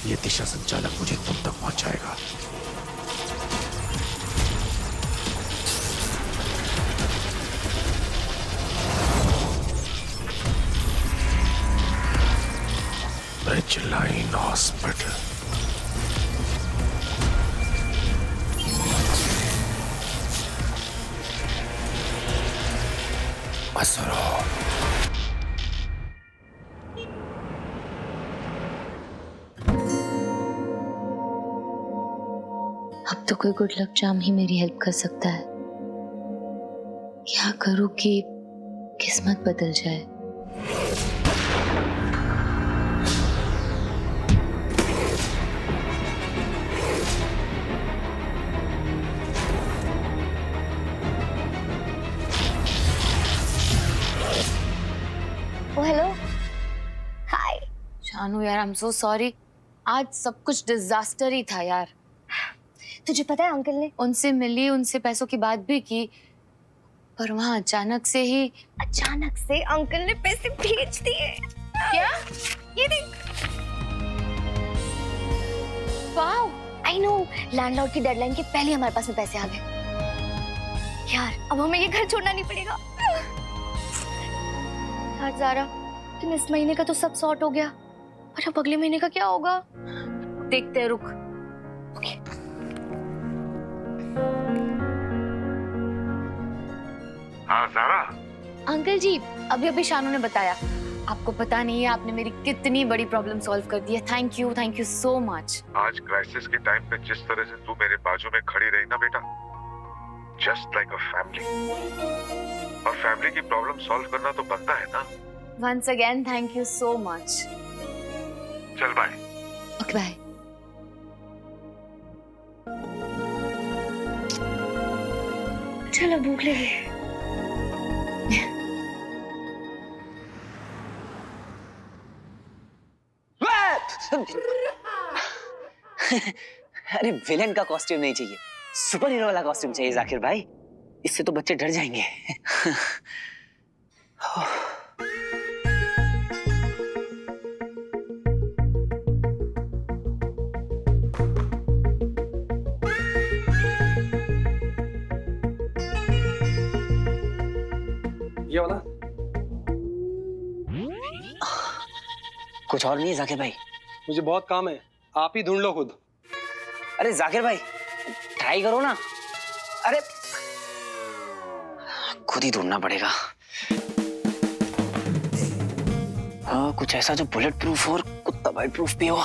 ये दिशा संचालक मुझे तुम तक पहुंचाएगा। Bridge line hospital. असरो। अब तो कोई गुड लक चार्म ही मेरी हेल्प कर सकता है। क्या करूं कि किस्मत बदल जाए। हेलो हाय शानू यार, आई एम सो सॉरी। आज सब कुछ डिजास्टर ही था यार। तुझे पता है अंकल ने उनसे मिली, उनसे पैसों की बात भी की, पर वहां अचानक से अंकल ने पैसे भेज दिए। क्या? ये देख। वाओ, आई नो, लैंडलॉर्ड की डेडलाइन के पहले हमारे पास में पैसे आ गए। यार अब हमें ये घर छोड़ना नहीं पड़ेगा। यार ज़ारा, तुम इस महीने का तो सब सॉर्ट हो गया, पर अब अगले महीने का क्या होगा? देखते हैं, रुक। ओके। हाँ ज़ारा। अंकल जी, अभी अभी शानू ने बताया। आपको पता नहीं है आपने मेरी कितनी बड़ी प्रॉब्लम सॉल्व कर दी है। Thank you so much. आज क्राइसिस के टाइम पे जिस तरह से तू मेरे बाजू में खड़ी रही ना बेटा, जस्ट लाइक अ फैमिली। और फैमिली की प्रॉब्लम सॉल्व करना तो बनता है ना। Once again thank you so much. चल बाय। Okay bye. चलो भूख लगी। अरे विलेन का कॉस्ट्यूम नहीं चाहिए, सुपर हीरो वाला कॉस्ट्यूम चाहिए जाकिर भाई। इससे तो बच्चे डर जाएंगे। ये वाला कुछ और नहीं है जाकिर भाई? मुझे बहुत काम है, आप ही ढूंढ लो खुद। अरे जाकिर भाई ट्राई करो ना। अरे खुद ही ढूंढना पड़ेगा। हाँ, कुछ ऐसा जो बुलेट प्रूफ और कुत्ता बाइट प्रूफ भी हो।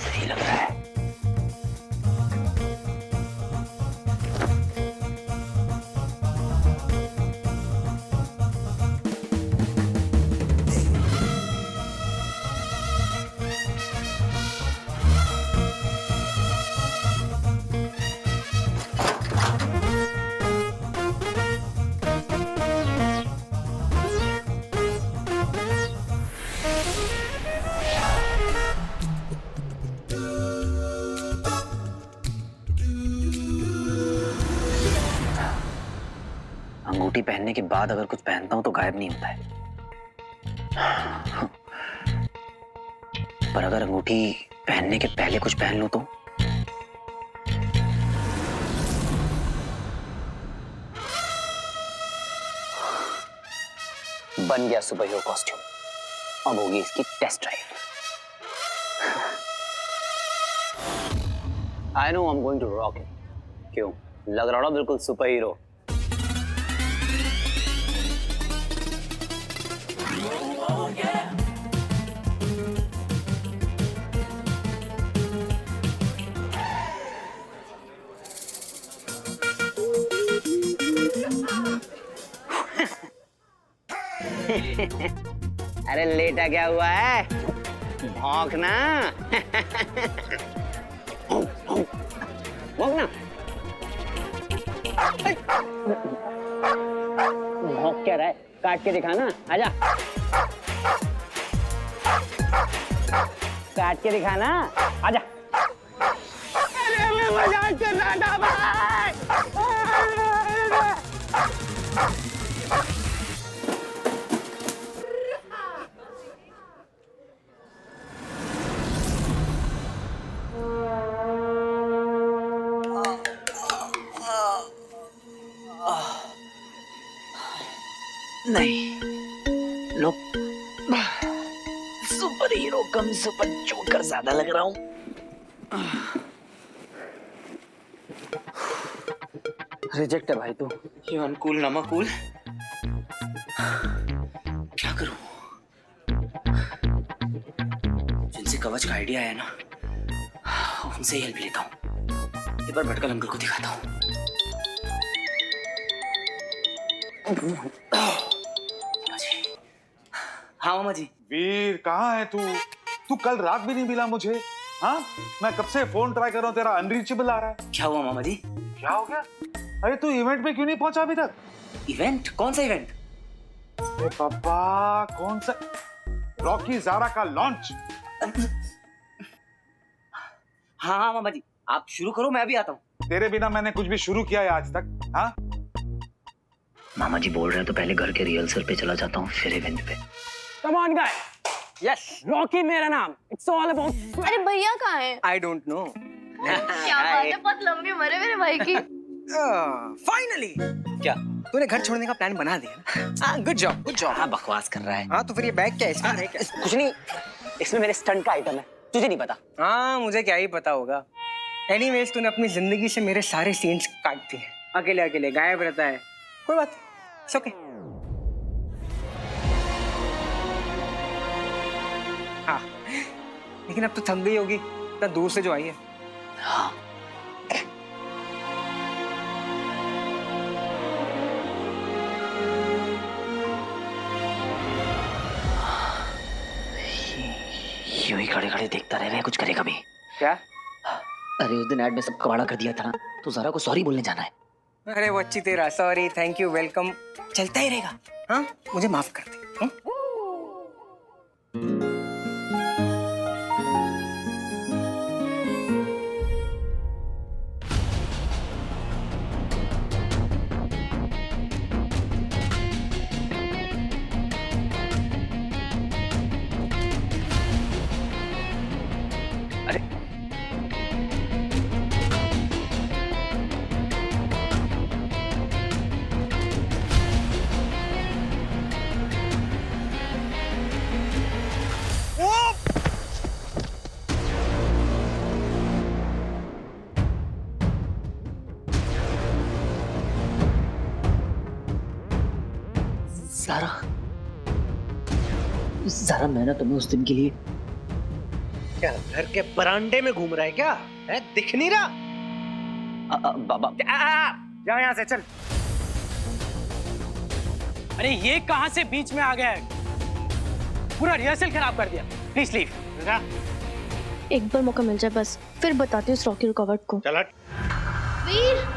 सही लग रहा है। अंगूठी पहनने के बाद अगर कुछ पहनता हूं तो गायब नहीं होता है। पर अगर अंगूठी पहनने के पहले कुछ पहन लूं तो? बन गया सुपर हीरो कॉस्ट्यूम। अब होगी इसकी test drive. I know I am going to rock it. क्यों लग रहा ना बिल्कुल सुपर हीरो? अरे लेटा क्या हुआ है? भौंकना। भौंकना। भौंक क्या रहा है? काट के दिखाना। आजा। काट के दिखाना। आजा। अरे मैं मजाक कर रहा था भाई। नहीं, लोग सुपर हीरो कम सुपर जोकर ज्यादा लग रहा हूँ। रिजेक्ट है भाई तू। ये अनकूल नमकूल। क्या करूं? जिनसे कवच का आइडिया है ना, उनसे हेल्प लेता हूँ। एक बार भटकल अंकल को दिखाता हूँ। हाँ मामा जी। वीर कहाँ है तू? तू कल रात भी नहीं मिला मुझे। हाँ, मैं कब से फोन ट्राई कर रहा हूँ, तेरा अनरीचेबल आ रहा है। क्या हुआ मामा जी? क्या हो गया? अरे तू इवेंट में क्यों नहीं पहुंचा अभी तक? इवेंट? कौन सा इवेंट? अरे पापा, कौन सा? रॉकी ज़ारा का लॉन्च। हाँ हाँ मामा जी, आप शुरू करो, मैं अभी आता हूँ। तेरे बिना मैंने कुछ भी शुरू किया है आज तक? हाँ? मामा जी बोल रहे हैं तो पहले घर के रिहर्सल पे चला जाता हूँ, फिर इवेंट पे। Come on guys, yes, Rocky मेरा नाम। It's all about. अरे भैया कहाँ हैं? I don't know. क्या बात है, बहुत लंबी उम्र है मेरे भाई की। फाइनली क्या? तूने घर छोड़ने का प्लान बना दिया। हाँ, गुड जॉब, गुड जॉब। हाँ, बकवास कर रहा है। हाँ, तो फिर ये बैग क्या है? इसमें है क्या? कुछ नहीं, इसमें मेरे स्टंट का आइटम है, तुझे नहीं पता। हाँ, मुझे क्या ही पता होगा। एनीवेज, तूने अपनी जिंदगी से मेरे सारे सीन्स काट दिए। अकेले अकेले गायब रहता है। कोई बात, इट्स ओके। हाँ, लेकिन अब तो थक गई होगी, इतना दूर से जो आई है। हाँ। यूं ही खड़े खड़े देखता रह रहे हैं, कुछ करेगा भी। क्या? अरे उस दिन ऐड में सब कबाड़ा कर दिया था ना, तो ज़ारा को सॉरी बोलने जाना है। अरे वो अच्छी तेरा, सॉरी, थैंक यू, वेलकम चलता ही रहेगा। हाँ, मुझे माफ कर दे। अरे ज़ारा, मैं ना तुम्हें उस दिन के लिए क्या घर के बरामदे में घूम रहा है क्या? है, दिख नहीं रहा? बाबा जा यहाँ से, चल। अरे ये कहाँ से बीच में आ गया है? पूरा रिहर्सल खराब कर दिया। Please leave. एक बार मौका मिल जाए बस, फिर बताती हूँ उस रॉकी रुकावट को। चल हट। वीर,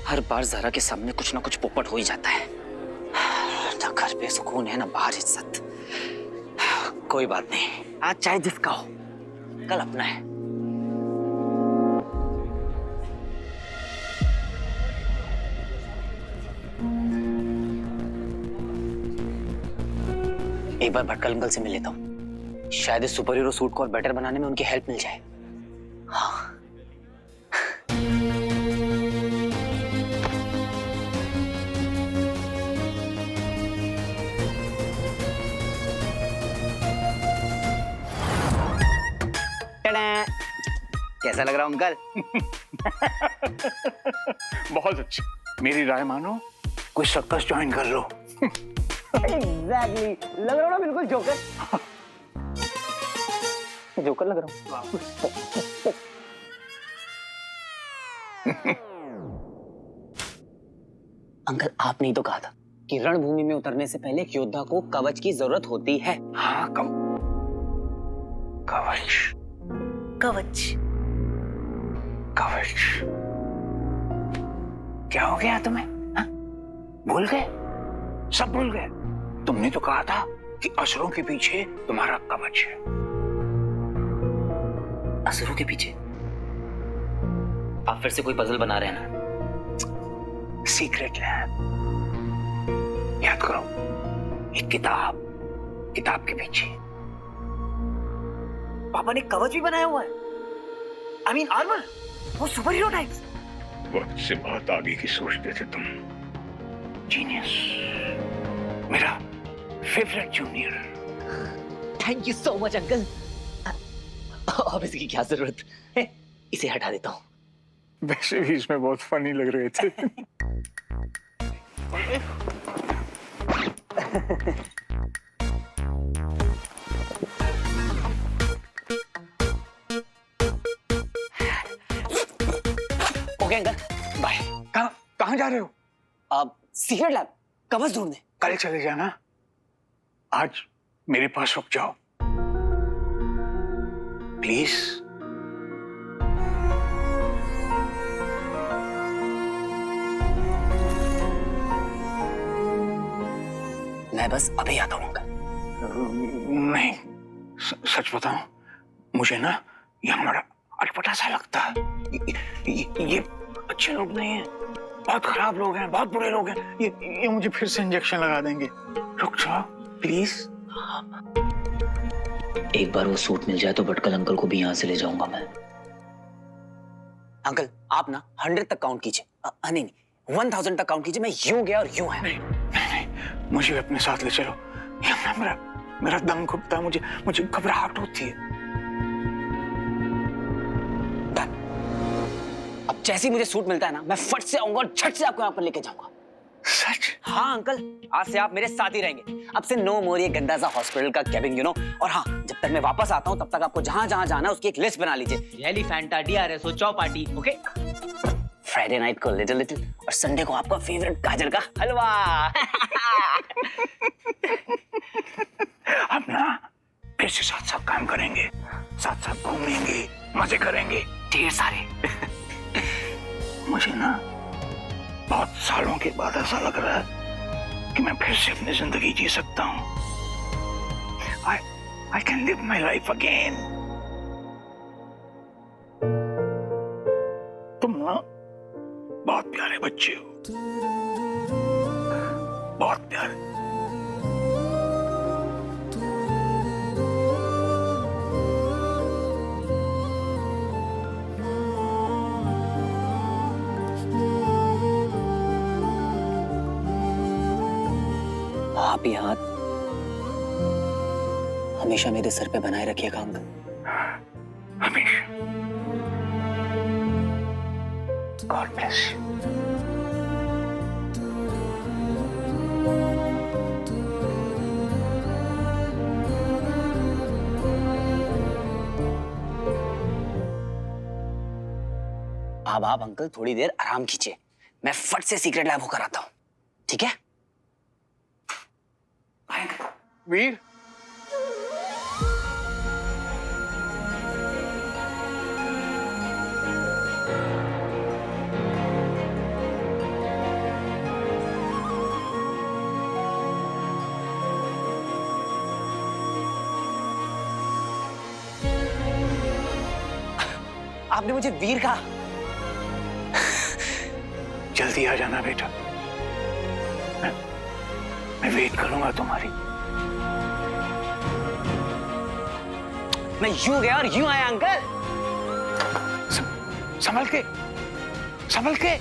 हर बार ज़ारा के सामने कुछ ना कुछ पोपट हो ही जाता है। ना घर पे सुकून है, ना बाहर इज्जत। कोई बात नहीं, आज चाहे जिसका हो, कल अपना है। एक बार भटकल अंकल से मिल लेता हूँ, शायद इस सुपर हीरो सूट को और बेटर बनाने में उनकी हेल्प मिल जाए। हाँ। कैसा लग रहा हूँ अंकल? बहुत अच्छा, मेरी राय मानो, कोई सर्कस ज्वाइन कर लो। एग्जैक्टली, लग रहा हूँ ना बिल्कुल जोकर। जोकर लग रहा हूँ। अंकल, आपने ही तो कहा था कि रणभूमि में उतरने से पहले एक योद्धा को कवच की जरूरत होती है। हाँ, कवच कवच। कवच। क्या हो गया तुम्हें? हा? भूल गए? सब भूल गए? तुमने तो कहा था कि असुरों के पीछे तुम्हारा कवच है। असुरों के पीछे? आप फिर से कोई पजल बना रहे हैं ना? Secret lab. याद करो, एक किताब किताब के पीछे। पापा ने कवच भी बनाया हुआ है। आई मीन आर्मर, वो सुपर हीरो टाइप्स। वक्त से बहुत आगे की सोचते थे तुम। जीनियस, मेरा favourite junior. Thank you so much uncle. अब इसकी क्या जरूरत है, इसे हटा देता हूँ। वैसे भी इसमें बहुत फनी लग रहे थे। Okay uncle, bye. कहाँ जा रहे हो? अब सीक्रेट लैब कवच ढूंढने। कल चले जाना, आज मेरे पास रुक जाओ प्लीज। मैं बस अभी आता हूँ अंकल। नहीं, सच बताऊं, मुझे ना यहाँ बड़ा अटपटा सा लगता है। ये अच्छे लोग नहीं हैं, बहुत खराब लोग हैं, बहुत बुरे लोग हैं। ये मुझे फिर से इंजेक्शन लगा देंगे। रुक जाओ प्लीज। एक बार वो सूट मिल जाए तो भटकल अंकल को भी यहाँ से ले जाऊंगा मैं। अंकल आप ना 100 तक काउंट कीजिए। नहीं नहीं, 1000 तक काउंट कीजिए। मैं यूं गया और यूं आया। नहीं, मुझे भी अपने साथ ले चलो। यहाँ ना मेरा दम घुटता है, मुझे घबराहट होती है। अब जैसे ही मुझे सूट मिलता है ना, मैं फट से आऊंगा और झट से आपको यहाँ पर लेके जाऊंगा। सच? हाँ अंकल, आज से आप मेरे साथ ही रहेंगे। अब से नो मोर ये गंदा सा हॉस्पिटल का केबिन, यू नो। और हाँ, जब तक मैं वापस आता हूँ तब तक आपको जहाँ जहाँ जाना है उसकी एक लिस्ट बना लीजिए। Elephanta, DRSO, Chowpatty. Okay, Friday night को लिटिल लिटिल और संडे को आपका फेवरेट गाजर का हलवा। अब ना फिर से साथ साथ काम करेंगे, साथ साथ घूमेंगे, मजे करेंगे ढेर सारे। मुझे ना बहुत सालों के बाद ऐसा लग रहा है कि मैं फिर से अपनी जिंदगी जी सकता हूँ। I can live my life again. तुम ना बहुत प्यारे बच्चे हो, बहुत प्यारे। आप ये हाथ हमेशा मेरे सर पे बनाए रखिएगा अंकल। हमेशा। God bless you. अब आप अंकल थोड़ी देर आराम कीजिए, मैं फट से सीक्रेट लैब होकर आता हूँ, ठीक है? वीर, आपने मुझे वीर कहा। जल्दी आ जाना बेटा, मैं वेट करूंगा तुम्हारी। मैं यूं गया और यूं आया अंकल। संभल के, संभल के।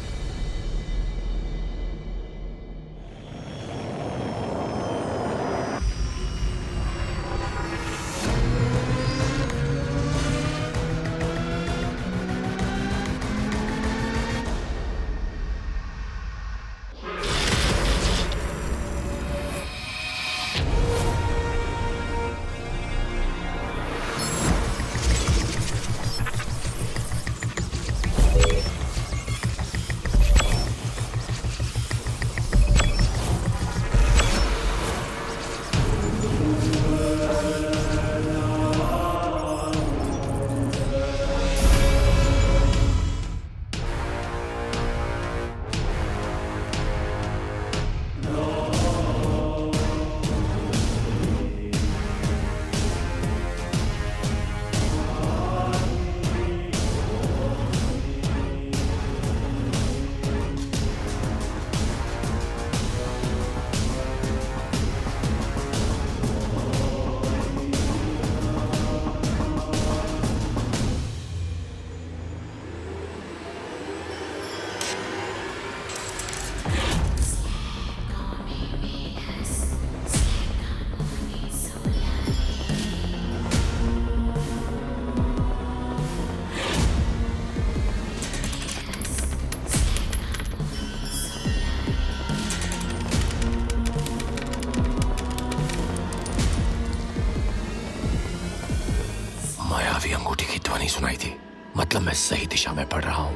अंगूठी की ध्वनि सुनाई थी, मतलब मैं सही दिशा में पड़ रहा हूं।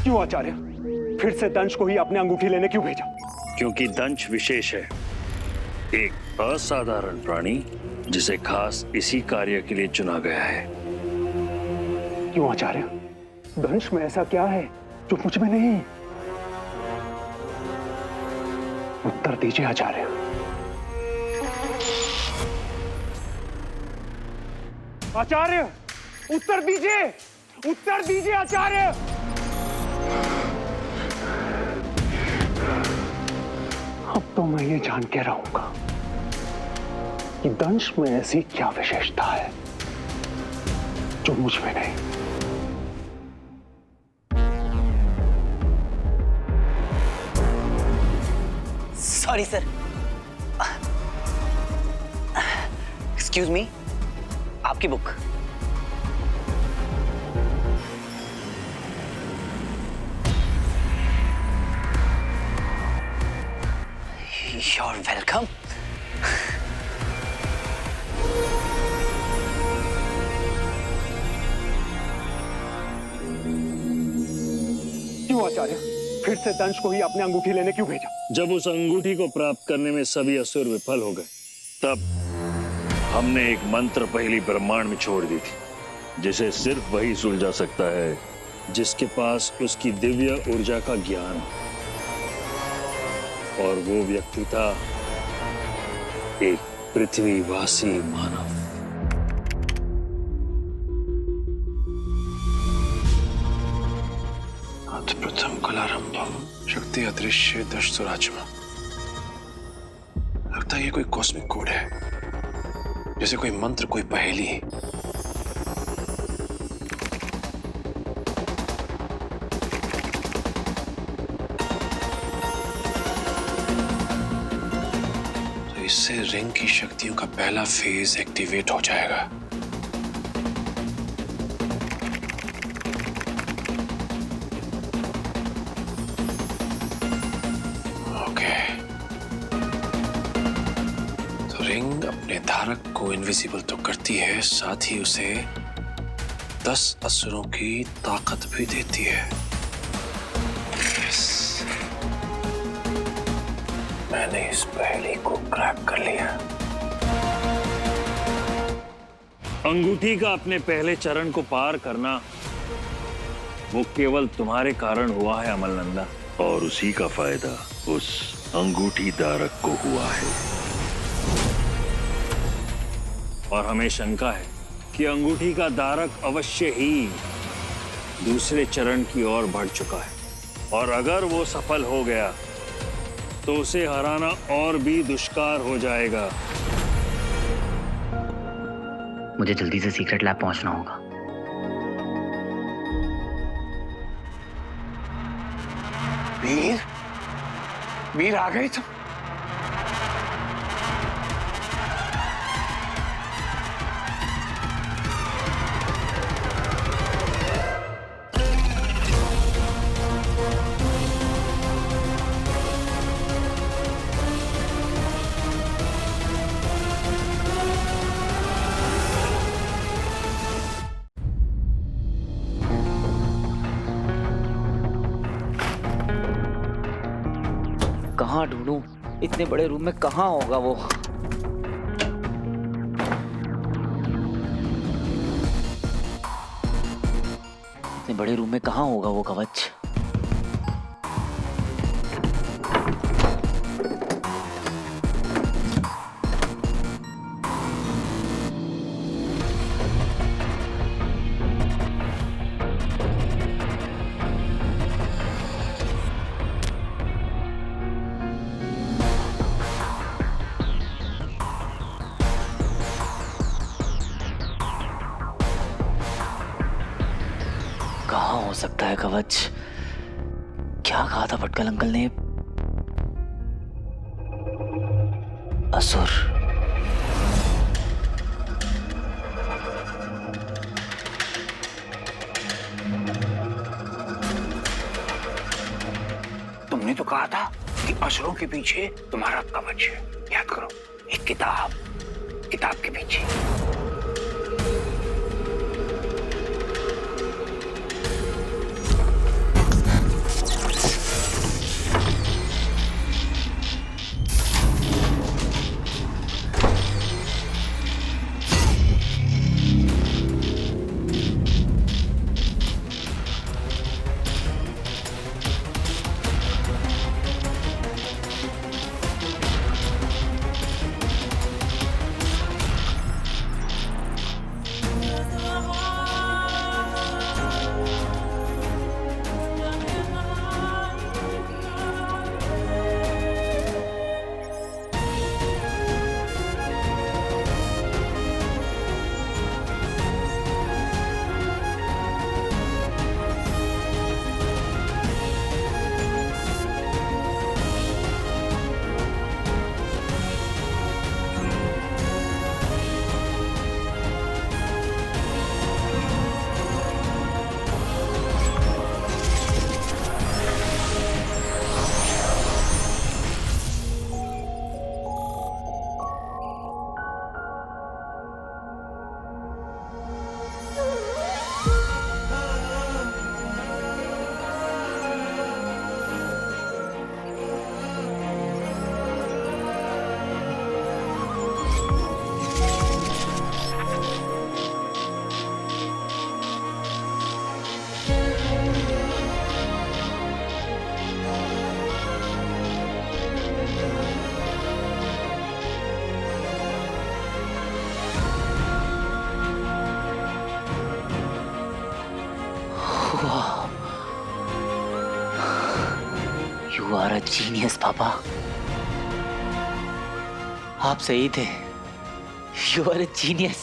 क्यों आचार्य, फिर से दंश को ही अपने अंगूठी लेने क्यों भेजा? क्योंकि दंश विशेष है, एक असाधारण प्राणी जिसे खास इसी कार्य के लिए चुना गया है। क्यों आचार्य, दंश में ऐसा क्या है जो मुझ में नहीं? उत्तर दीजिए आचार्य। आचार्य, उत्तर दीजिए, उत्तर दीजिए आचार्य। अब तो मैं ये जान के रहूंगा कि दंश में ऐसी क्या विशेषता है जो मुझ में नहीं। सॉरी सर, एक्सक्यूज मी, आपकी बुक। You're welcome. क्यों आचार्य, फिर से दंश को ही अपने अंगूठी लेने क्यों भेजा? जब उस अंगूठी को प्राप्त करने में सभी असुर विफल हो गए, तब हमने एक मंत्र पहली ब्रह्मांड में छोड़ दी थी, जिसे सिर्फ वही सुलझा सकता है जिसके पास उसकी दिव्य ऊर्जा का ज्ञान हो। और वो व्यक्ति था एक पृथ्वीवासी मानव। अथ प्रथम कलारंभम शक्ति अदृश्य दशसुराचम। लगता है ये कोई कॉस्मिक कोड है, जैसे कोई मंत्र, कोई पहेली। इससे रिंग की शक्तियों का पहला फेज एक्टिवेट हो जाएगा। ओके, तो रिंग अपने धारक को इनविजिबल तो करती है, साथ ही उसे 10 असुरों की ताकत भी देती है। मैंने इस पहेली को क्रैक कर लिया। अंगूठी का अपने पहले चरण को पार करना वो केवल तुम्हारे कारण हुआ है अमलनंदा, और उसी का फायदा उस अंगूठी धारक को हुआ है। और हमें शंका है कि अंगूठी का धारक अवश्य ही दूसरे चरण की ओर बढ़ चुका है, और अगर वो सफल हो गया तो उसे हराना और भी दुष्कार हो जाएगा। मुझे जल्दी से सीक्रेट लैब पहुंचना होगा। वीर, वीर आ गए तुम? कहाँ ढूंढूं? इतने बड़े रूम में कहाँ होगा वो? इतने बड़े रूम में कहाँ होगा वो कवच? कहाँ हो सकता है कवच? क्या कहा था भटकल अंकल ने? असुर। तुमने तो कहा था कि असुरों के पीछे तुम्हारा कवच है। याद करो, एक किताब के पीछे। You are a genius, पापा। आप सही थे। You are a genius।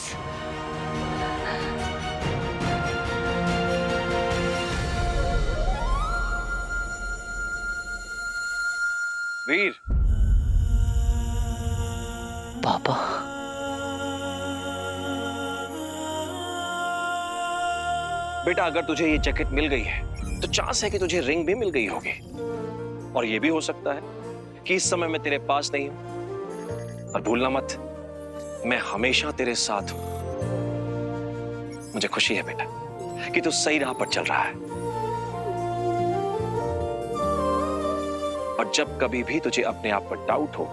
वीर। पापा। बेटा, अगर तुझे ये जैकेट मिल गई है तो चांस है कि तुझे रिंग भी मिल गई होगी। और ये भी हो सकता है कि इस समय मैं तेरे पास नहीं हूं। और भूलना मत, मैं हमेशा तेरे साथ हूं। मुझे खुशी है बेटा कि तू सही राह पर चल रहा है। और जब कभी भी तुझे अपने आप पर डाउट हो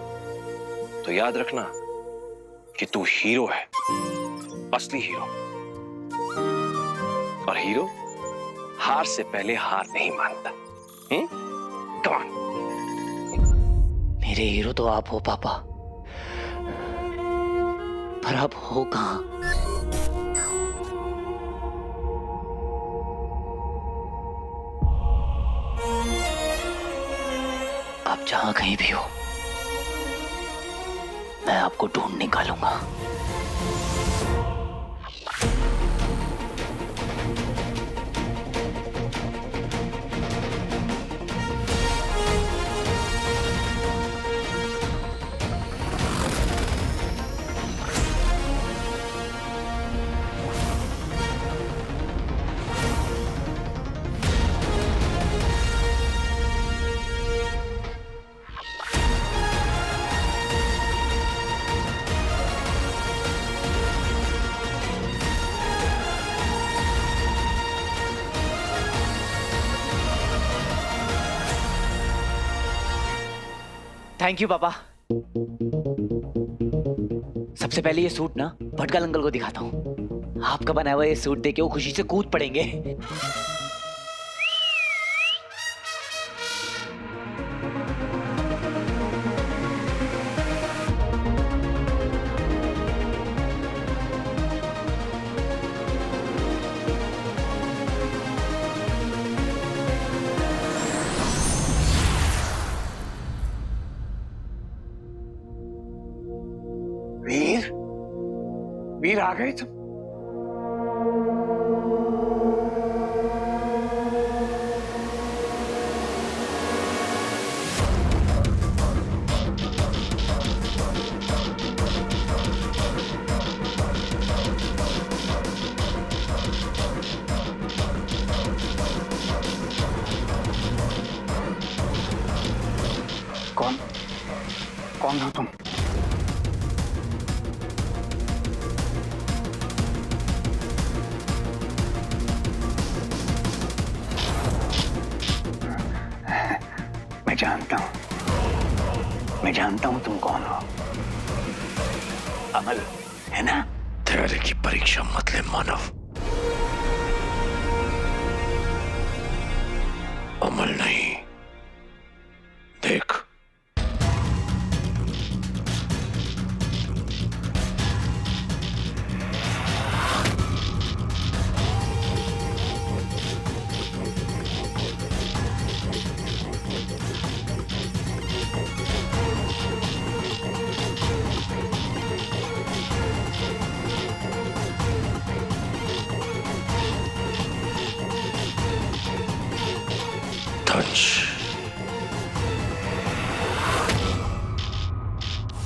तो याद रखना कि तू हीरो है, असली हीरो। और हीरो हार से पहले हार नहीं मानता। Come on. मेरे हीरो तो आप हो पापा, पर आप हो कहां? आप जहां कहीं भी हो, मैं आपको ढूंढ निकालूंगा। थैंक यू पापा। सबसे पहले ये सूट ना भटकल अंकल को दिखाता हूँ। आपका बनाया हुआ ये सूट देके वो खुशी से कूद पड़ेंगे। फिर आ गए तुम। कौन हो तुम? मैं जानता हूं तुम कौन हो। अमल है ना? धैर्य की परीक्षा मत ले मानव। अमल नहीं, देख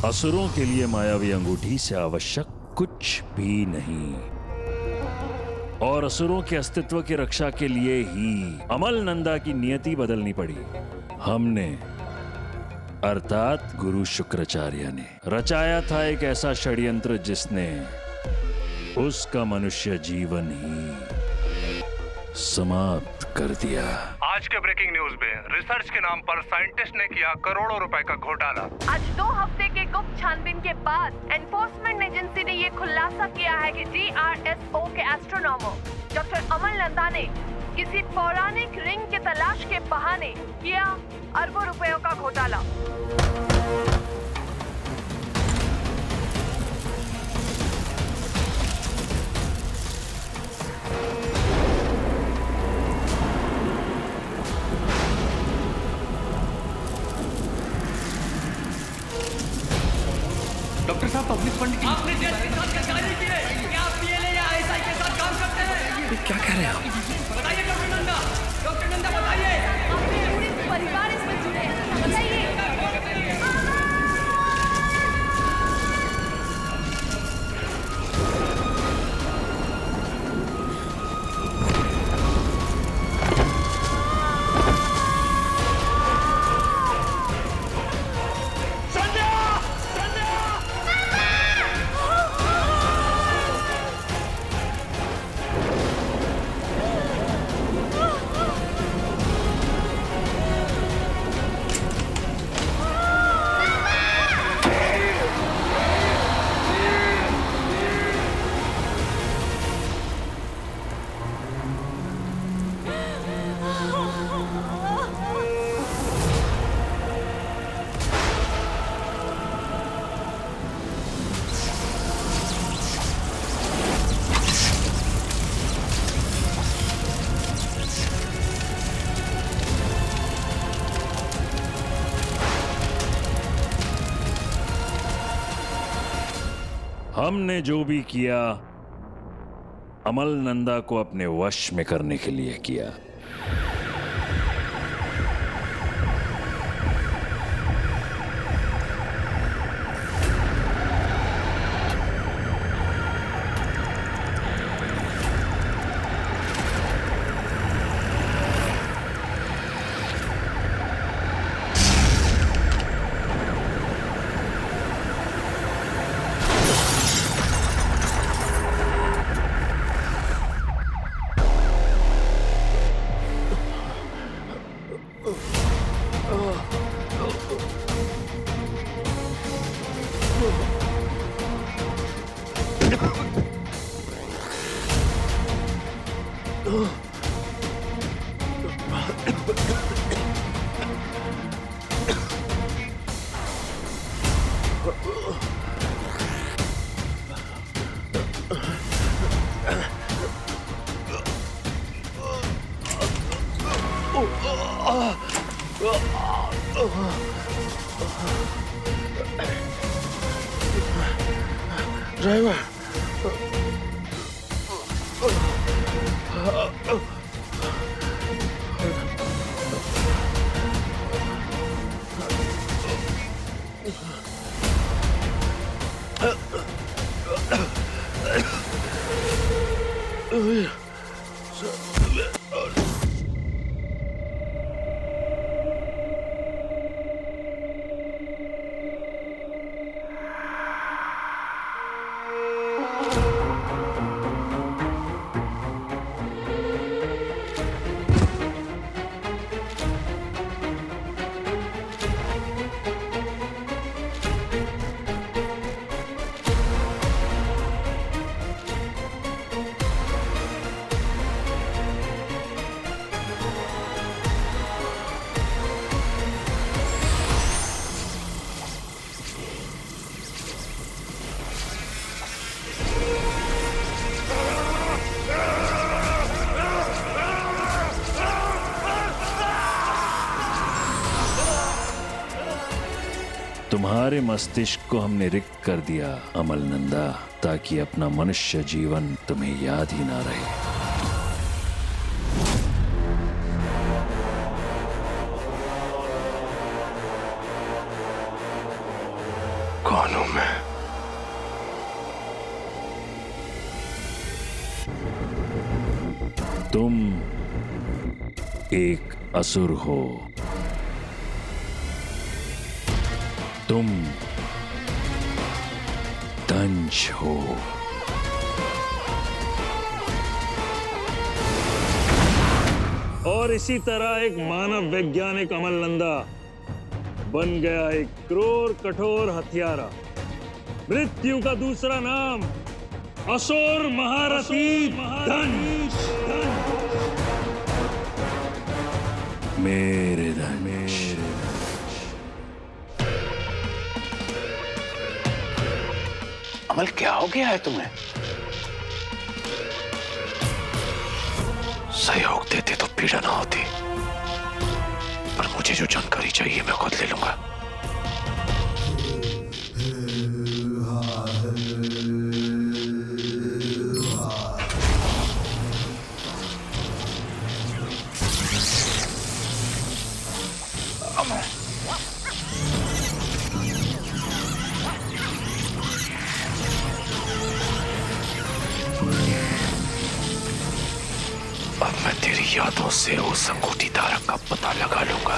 असुरों के लिए मायावी अंगूठी से आवश्यक कुछ भी नहीं, और असुरों के अस्तित्व की रक्षा के लिए ही अमल नंदा की नियति बदलनी पड़ी। हमने अर्थात गुरु शुक्राचार्य ने रचाया था एक ऐसा षड्यंत्र जिसने उसका मनुष्य जीवन ही समाप्त कर दिया। आज के ब्रेकिंग न्यूज में रिसर्च के नाम पर साइंटिस्ट ने किया करोड़ों रुपए का घोटाला। आज 2 हफ्ते के गुप्त छानबीन के बाद एनफोर्समेंट एजेंसी ने ये खुलासा किया है कि GRSO के एस्ट्रोनॉमर डॉक्टर अमल नंदा ने किसी पौराणिक रिंग के तलाश के बहाने किया अरबों रुपयों का घोटाला। डॉक्टर साहब, पब्लिक फंड की आपने जेल के साथ गद्दारी की है। क्या आप PLA या ISI के साथ काम करते हैं? क्या कह रहे हैं आप? बताइए डॉक्टर नंदा बताइए। आपके पूरे परिवार इसमें जुड़े हैं, बताइए। हमने जो भी किया अमल नंदा को अपने वश में करने के लिए किया। ड्राइवर तुम्हारे मस्तिष्क को हमने रिक्त कर दिया अमल नंदा, ताकि अपना मनुष्य जीवन तुम्हें याद ही ना रहे। कौन हूं मैं? तुम एक असुर हो। तुम दंश हो। और इसी तरह एक मानव वैज्ञानिक अमल नंदा बन गया एक क्रूर कठोर हत्यारा। मृत्यु का दूसरा नाम असुर महारथी दंश। मेरे दंश। अमल, क्या हो गया है तुम्हें? सहयोग देते तो पीड़ा ना होती, पर मुझे जो जानकारी चाहिए मैं खुद ले लूंगा। अब मैं तेरी यादों से उस अंगूठी धारक का पता लगा लूंगा।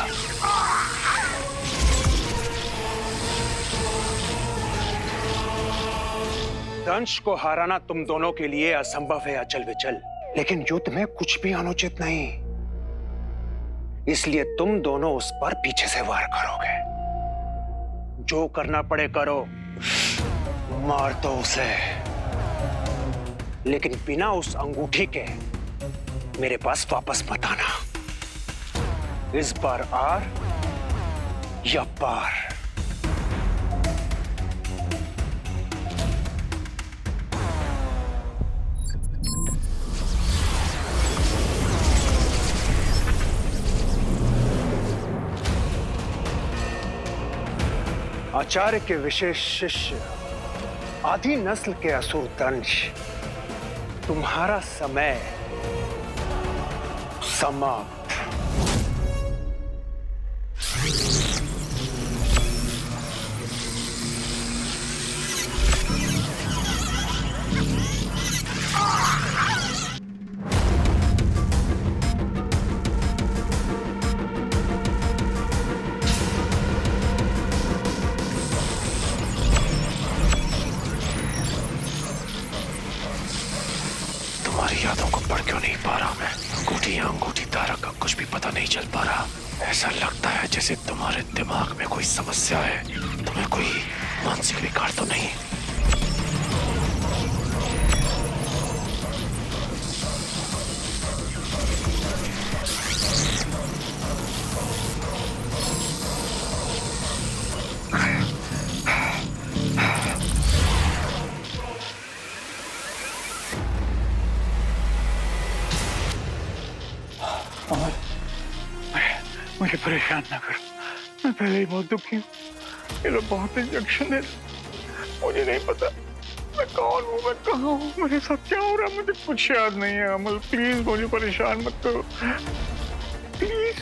दंश को हराना तुम दोनों के लिए असंभव है अचल विचल, लेकिन युद्ध में कुछ भी अनुचित नहीं, इसलिए तुम दोनों उस पर पीछे से वार करोगे। जो करना पड़े करो, मार दो उसे, लेकिन बिना उस अंगूठी के मेरे पास वापस मत आना। इस बार आर या पार। आचार्य के विशेष शिष्य आदि नस्ल के असुर दंश, तुम्हारा समय समाप्त। तुम्हारी यादों को पढ़ क्यों नहीं पा रहा मैं? अंगूठी या अंगूठी धारक का कुछ भी पता नहीं चल पा रहा। ऐसा लगता है जैसे तुम्हारे दिमाग में कोई समस्या है। तुम्हें कोई मानसिक विकार तो नहीं? मुझे परेशान ना करो, मैं पहले ही बहुत दुखी हूँ। ये लोग बहुत इंजेक्शन दे रहे, मुझे नहीं पता मैं कौन हूँ, मैं कहाँ हूँ, मेरे साथ क्या हो रहा है, मुझे कुछ याद नहीं है। अमल प्लीज मुझे परेशान मत करो, प्लीज।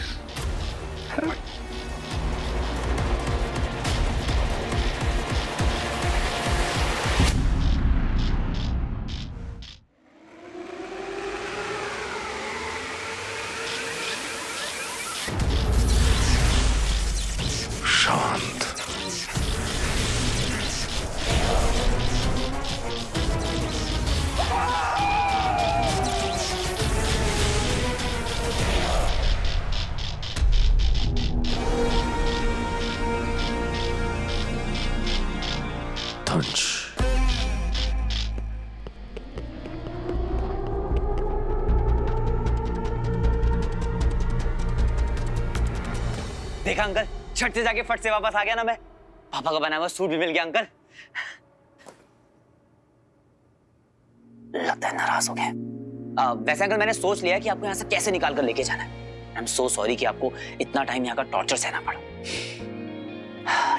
देखा अंकल, छठ से जाके फट से वापस आ गया ना मैं। पापा का बनाया हुआ सूट भी मिल गया अंकल। लगता है नाराज हो गए। वैसे अंकल मैंने सोच लिया कि आपको यहाँ से कैसे निकाल कर लेके जाना है। आई एम सो सॉरी कि आपको इतना टाइम यहाँ का टॉर्चर सहना पड़ा।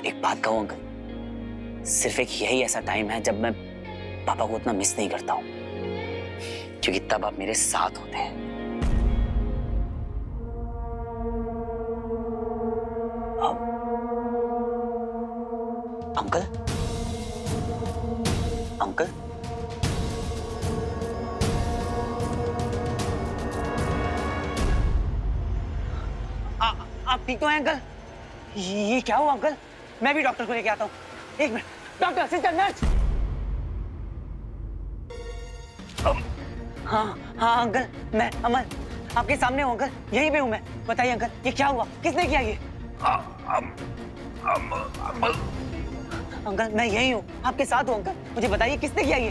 एक बात कहूँ अंकल, सिर्फ एक यही ऐसा टाइम है जब मैं पापा को उतना मिस नहीं करता हूँ, क्योंकि तब आप मेरे साथ होते हैं। अंकल, अंकल, आप ठीक तो हैं अंकल? ये क्या हुआ अंकल? मैं भी डॉक्टर को लेके आता हूँ। एक मिनट, डॉक्टर, सिस्टर, नर्स। हाँ हाँ अंकल, मैं अमन आपके सामने हूँ अंकल, यहीं पे हूँ मैं। बताइए अंकल, ये क्या हुआ? किसने किया ये? अंकल मैं यही हूँ, आपके साथ हूँ अंकल, मुझे बताइए किसने किया ये?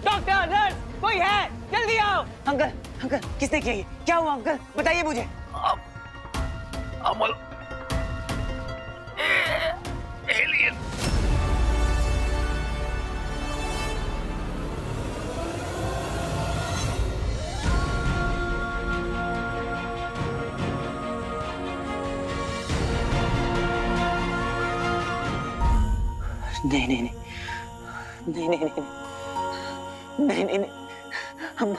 डॉक्टर, नर्स, कोई है? जल्दी आओ। अंकल, अंकल किसने किया ये? क्या हुआ अंकल? बताइए मुझे। अमल, एलियन। नहीं नहीं नहीं नहीं नहीं नहीं नहीं नहीं, हम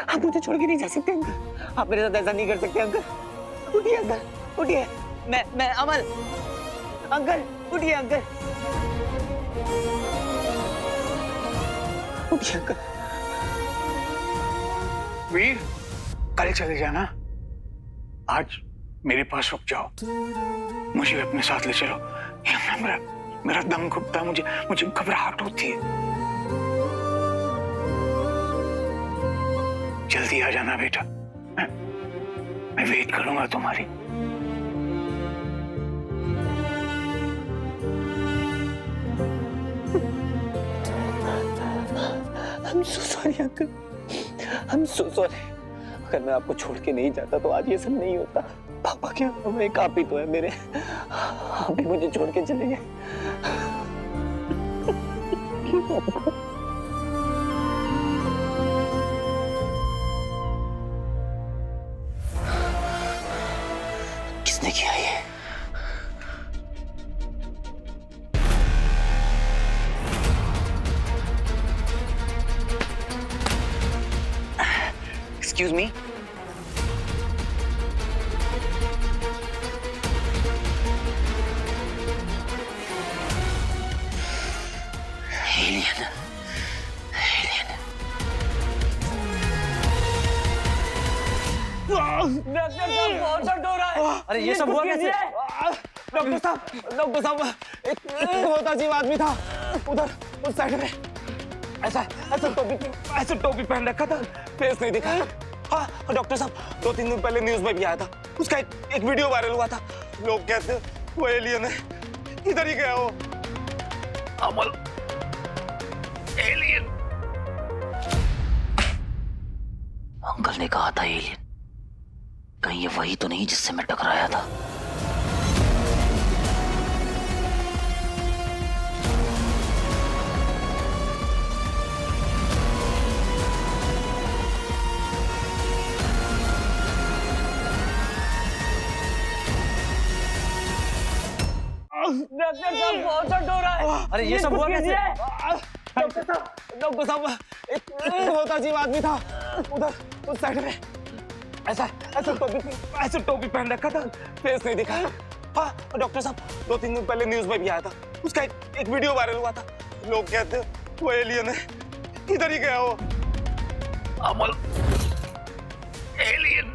आप मुझे छोड़ के नहीं जा सकते अंकल। आप मेरे साथ ऐसा नहीं कर सकते अंकल। उठिए अंकल, उठिए। मैं अमल। अंकल उठिए अंकल, उठिए अंकल। वीर, कल चले जाना, आज मेरे पास रुक जाओ, मुझे भी अपने साथ ले चलो। मेरा दम घुटता, मुझे घबराहट होती है। जल्दी आ जाना बेटा, मैं वेट करूंगा तुम्हारी। I'm so sorry uncle, I'm so sorry। अगर मैं आपको छोड़ के नहीं जाता तो आज ये सब नहीं होता। पापा क्या, एक आप ही तो है मेरे, आप भी मुझे छोड़ के चले गए। किसने किया ये? Excuse me? Alien. Alien. Doctor साहब बहुत दर्द हो रहा है। अरे ये सब हुआ कैसे? डॉक्टर साहब एक बहुत अजीब आदमी था उधर उस साइड में। ऐसा टोपी पहन रखा था, फेस नहीं दिखा। हाँ डॉक्टर साहब, 2-3 दिन पहले न्यूज में भी आया था, उसका एक वीडियो वायरल हुआ था। लोग कहते वो एलियन है, इधर ही गया वो। अमल, एलियन। अंकल ने कहा था एलियन, कहीं ये वही तो नहीं जिससे मैं टकराया था? डॉक्टर साहब बहुत दर्द हो रहा है। अरे ये सब हुआ कैसे? डॉक्टर साहब एक बहुत अजीब आदमी था उधर उस साइड में। ऐसा टोपी पहन रखा था, फेस नहीं दिखा। हाँ डॉक्टर साहब, 2-3 दिन पहले न्यूज में भी आया था, उसका एक वीडियो वायरल हुआ था। लोग कहते वो एलियन है, इधर ही गया वो। अमल, एलियन।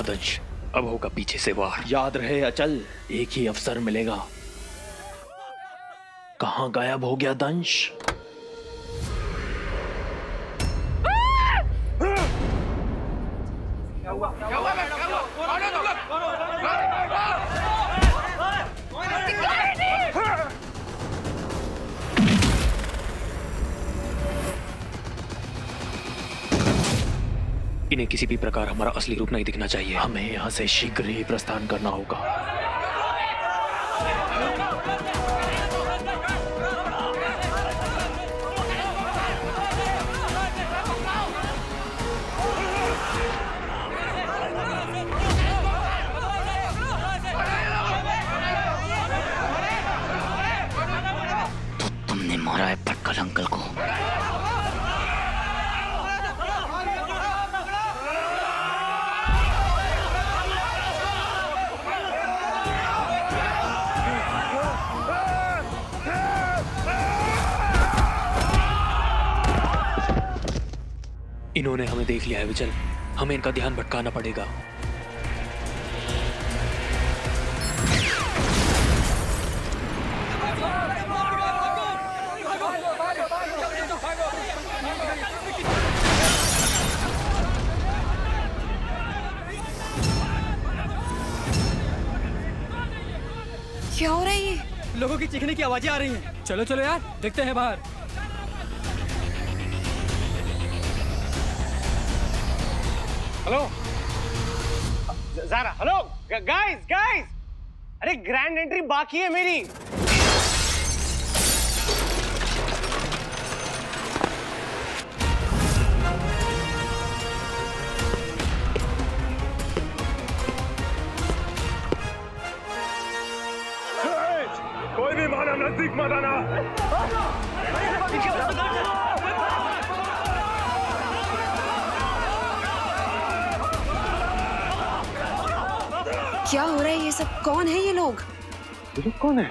कहा दंश, अब होगा पीछे से वार। याद रहे अचल, एक ही अवसर मिलेगा। कहां गायब हो गया दंश? इन्हें किसी भी प्रकार हमारा असली रूप नहीं दिखना चाहिए। हमें यहाँ से शीघ्र ही प्रस्थान करना होगा। तो तुमने मारा है पटकल अंकल को? इन्होंने हमें देख लिया है विचल, हमें इनका ध्यान भटकाना पड़ेगा। क्या हो रहा है ये? लोगों की चीखने की आवाजें आ रही हैं। चलो चलो यार, देखते हैं बाहर। Hello Zara, hello guys guys, अरे ग्रैंड एंट्री बाकी है मेरी। कोई भी मानव नजदीक मत आना। क्या हो रहा है ये सब? कौन है ये लोग? ये लोग कौन है?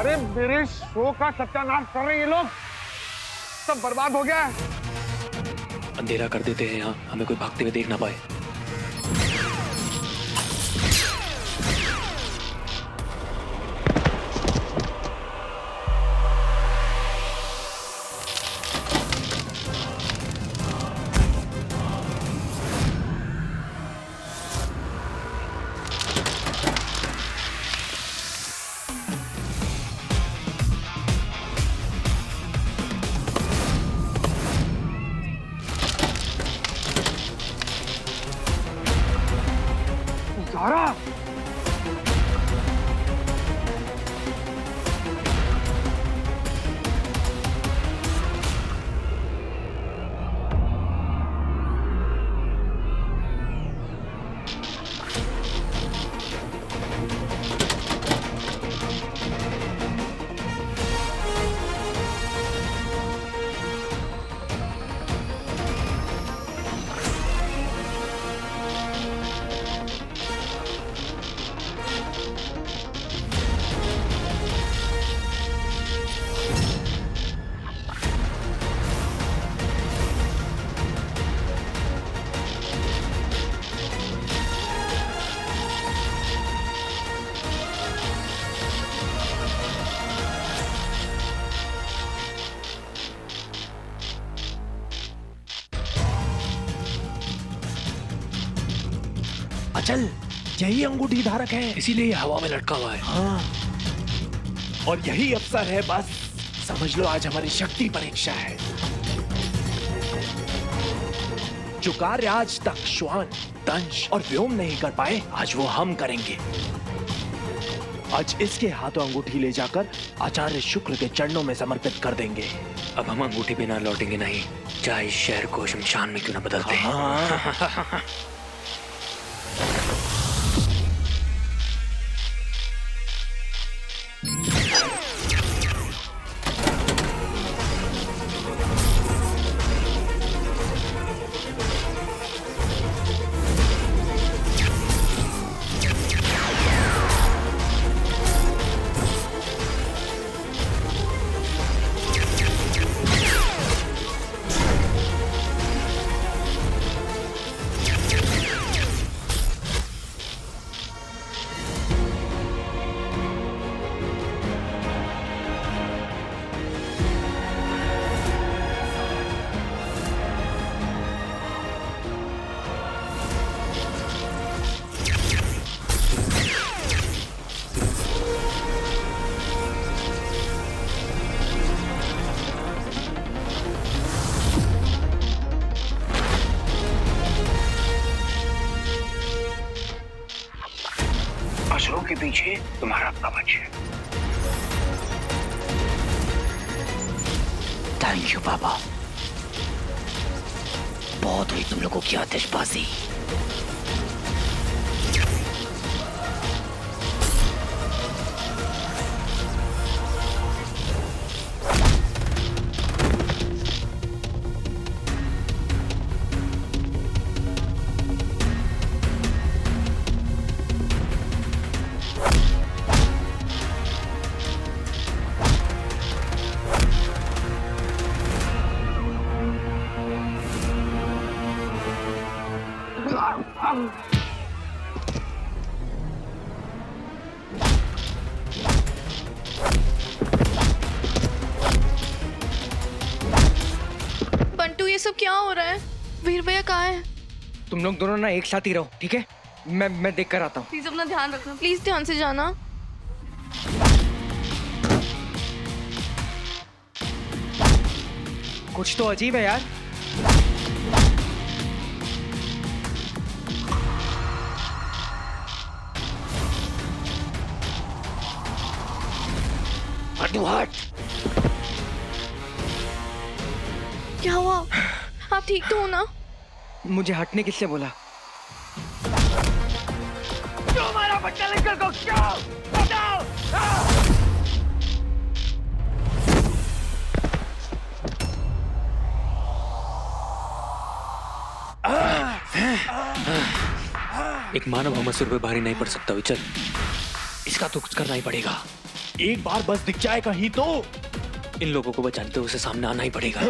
अरे मेरे शो का सत्यानाश कर रहे हैं ये लोग, सब बर्बाद हो गया है। अंधेरा कर देते हैं यहाँ, हमें कोई भागते हुए देख ना पाए। ज़ारा, अचल, यही अंगूठी धारक है, इसीलिए ये हवा में लटका हुआ है। हाँ, और यही अवसर है, बस समझ लो आज हमारी शक्ति परीक्षा है। जो कार्य आज तक श्वान, दंश और व्योम नहीं कर पाए, आज वो हम करेंगे। आज इसके हाथों अंगूठी ले जाकर आचार्य शुक्र के चरणों में समर्पित कर देंगे। अब हम अंगूठी बिना लौटेंगे नहीं, चाहे इस शहर को शमशान में क्यों ना बदलते। हाँ। के पीछे तुम्हारा कवच है। थैंक यू पापा, बहुत हुई तुम लोगों की आतिशबाजी। बंटू, ये सब क्या हो रहा है? वीर भैया कहाँ है? तुम लोग दोनों ना एक साथ ही रहो, ठीक है? मैं देख कर आता हूँ। प्लीज अपना ध्यान रखना, प्लीज ध्यान से जाना। कुछ तो अजीब है यार। हट। क्या हुआ? आप ठीक तो हो ना? मुझे हटने किससे बोला? क्यों मारा बच्चा लड़का को? क्यों? बचाओ! एक मानव हम सिर पे भारी नहीं पड़ सकता विचल, इसका तो कुछ करना ही पड़ेगा। एक बार बस दिख जाए कहीं तो इन लोगों को बचाने तो उसे सामने आना ही पड़ेगा।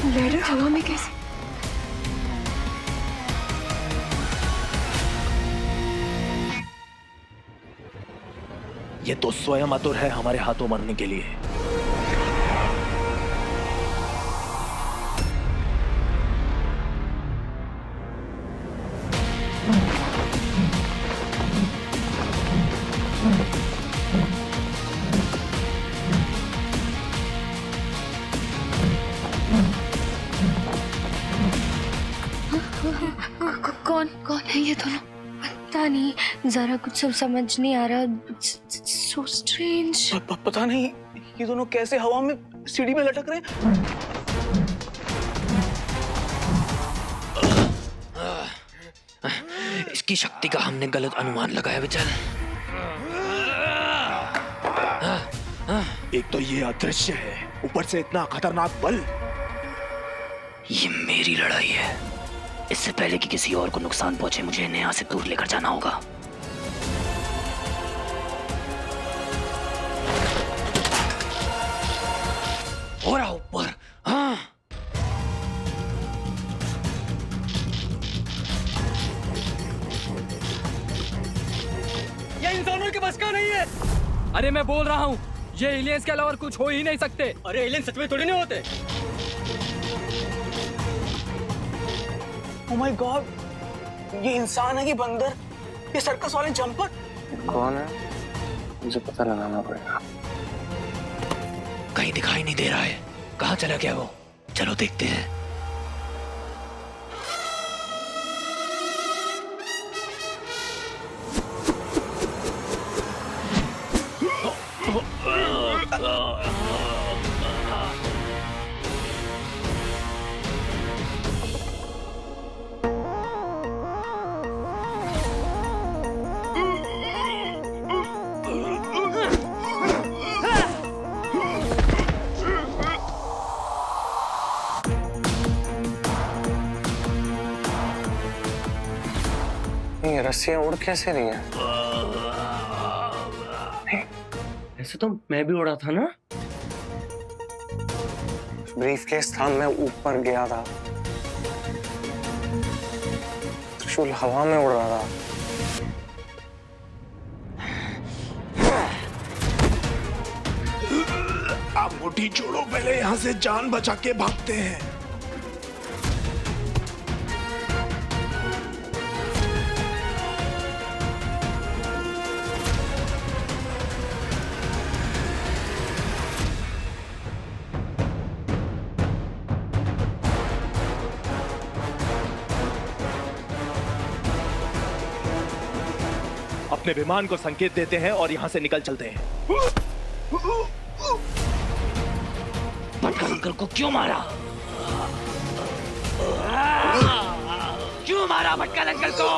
लैडर हवा में कैसे? ये तो स्वयं आतुर है हमारे हाथों मरने के लिए। कौन है ये दोनों? पता नहीं, जरा कुछ समझ नहीं आ रहा। So strange. पता नहीं ये दोनों कैसे हवा में सीढ़ी में लटक रहे हैं। इसकी शक्ति का हमने गलत अनुमान लगाया विचल। एक तो ये अदृश्य है, ऊपर से इतना खतरनाक बल। ये मेरी लड़ाई है, इससे पहले कि किसी और को नुकसान पहुंचे मुझे इन्हें यहाँ से दूर लेकर जाना होगा। हो रहा ऊपर। हाँ, ये इंसानों के बस का नहीं है। अरे मैं बोल रहा हूँ, ये एलियंस के अलावा और कुछ हो ही नहीं सकते। अरे एलियंस सच में थोड़ी नहीं होते। Oh my God, ये इंसान है कि बंदर? ये सर्कस वाले जंपर कौन है? मुझे पता लगाना पड़ेगा। कहीं दिखाई नहीं दे रहा है, कहाँ चला गया वो? चलो देखते हैं। ये रस्सियां उड़ कैसे रही हैं? ऐसे तो मैं भी उड़ा था ना। ब्रीफ केस था, मैं ऊपर गया था, त्रिशूल हवा में उड़ रहा था। अंगूठी छोड़ो, पहले यहाँ से जान बचा के भागते हैं। अपने विमान को संकेत देते हैं और यहाँ से निकल चलते हैं। भटकल अंकल को क्यों मारा? क्यों मारा भटकल अंकल को?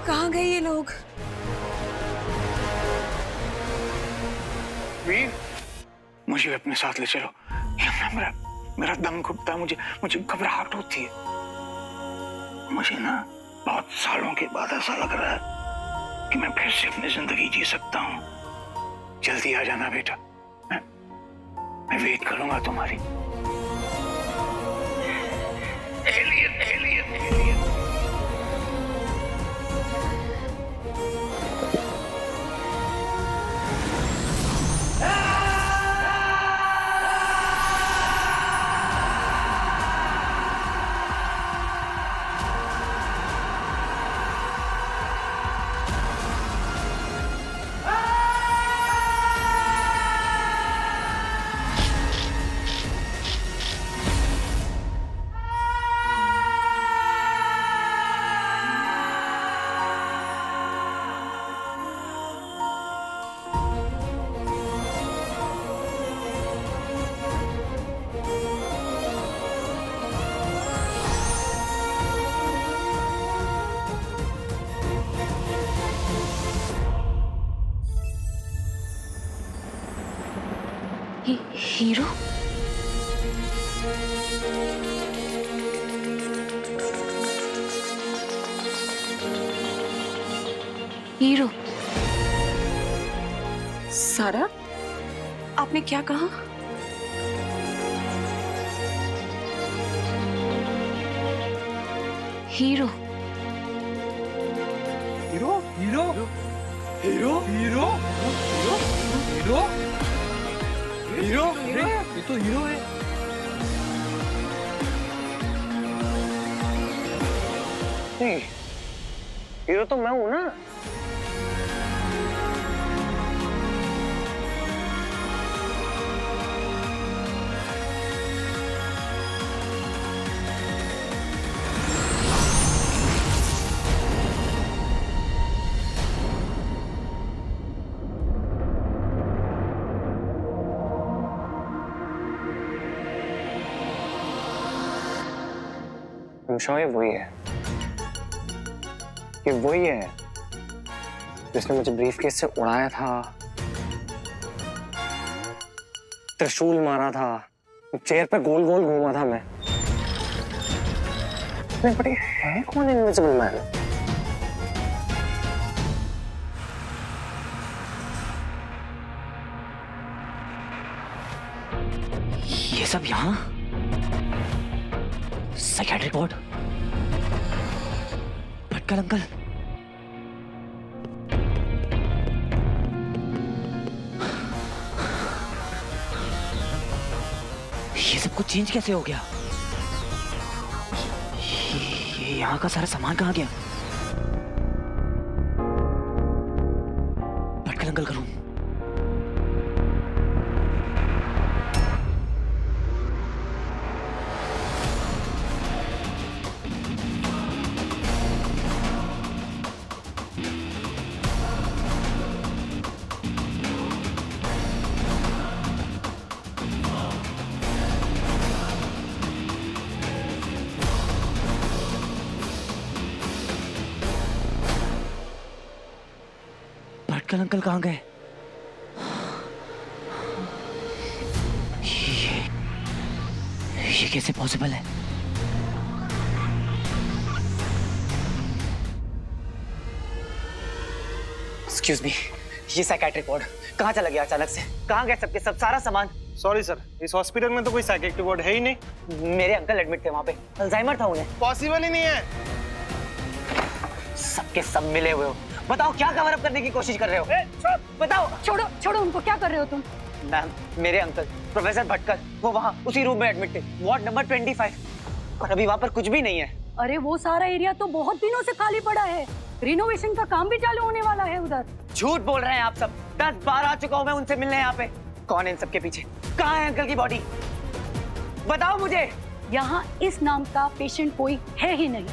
कहाँ गए ये लोग? वीर, मुझे अपने साथ ले चलो। मेरा मेरा दम घुटता है, मुझे घबराहट होती है। मुझे ना बहुत सालों के बाद ऐसा लग रहा है कि मैं फिर से अपनी जिंदगी जी सकता हूँ। जल्दी आ जाना बेटा, मैं वेट करूंगा तुम्हारी। Alien, alien, alien. Hero? Hero? सारा, आपने क्या कहा? Hero? Hero? Hero? Hero? Hero? Hero? Hero? Hero? ये तो हीरो है। नहीं, हीरो तो मैं हूं ना। ये वही है, ये वही है जिसने मुझे ब्रीफकेस से उड़ाया था, त्रिशूल मारा था, चेयर पे गोल गोल घूमा था मैं। बट है कौन इनविजिबल मैन? ये सब यहाँ? Psychiatric ward? भटकल अंकल? ये सब कुछ चेंज कैसे हो गया? ये यहाँ का सारा सामान कहाँ गया? भटकल अंकल का रूम। भटकल अंकल कहाँ गए? ये कैसे पॉसिबल है? एक्सक्यूज मी, ये साइकेट्रिक वार्ड कहाँ चला गया अचानक से? कहाँ गए सबके सब सारा सामान? सॉरी सर, इस हॉस्पिटल में तो कोई साइकेट्रिक वार्ड है ही नहीं। मेरे अंकल एडमिट थे वहाँ पे, अल्जाइमर था उन्हें। पॉसिबल ही नहीं है। सबके सब मिले हुए हो, बताओ क्या कवर अप करने की कोशिश कर रहे हो? बताओ। छोड़ो छोड़ो उनको, क्या कर रहे हो तुम? मैम, मेरे अंकल प्रोफेसर भटकर वो वहाँ उसी रूम में एडमिट थे, वार्ड नंबर 25, और अभी वहाँ पर कुछ भी नहीं है। अरे वो सारा एरिया तो बहुत दिनों से खाली पड़ा है, रिनोवेशन का काम भी चालू होने वाला है उधर। झूठ बोल रहे हैं आप सब। 10 बार आ चुका हूँ मैं उनसे मिलने यहाँ पे। कौन है इन सबके पीछे? कहाँ है अंकल की बॉडी? बताओ मुझे। यहाँ इस नाम का पेशेंट कोई है ही नहीं।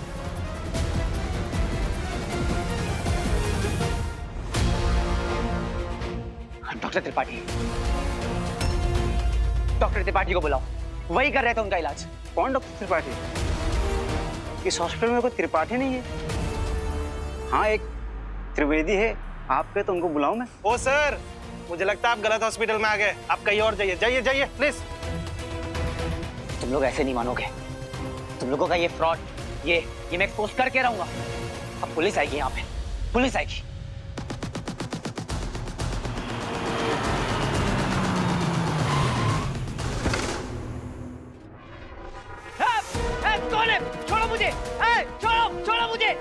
डॉक्टर त्रिपाठी, डॉक्टर त्रिपाठी को बुलाओ, वही कर रहे थे उनका इलाज। कौन डॉक्टर त्रिपाठी? इस हॉस्पिटल में कोई त्रिपाठी नहीं है। हाँ, एक त्रिवेदी है। आप पे तो उनको बुलाऊं मैं? ओ सर, मुझे लगता है आप गलत हॉस्पिटल में आ गए। आप कहीं और जाइए, जाइए जाइए प्लीज। तुम लोग ऐसे नहीं मानोगे। तुम लोगों का ये फ्रॉड, ये मैं एक्सपोज करके रहूंगा। अब पुलिस आएगी यहाँ पे, पुलिस आएगी। कौन है? छोड़ो मुझे! छोड़ो मुझे!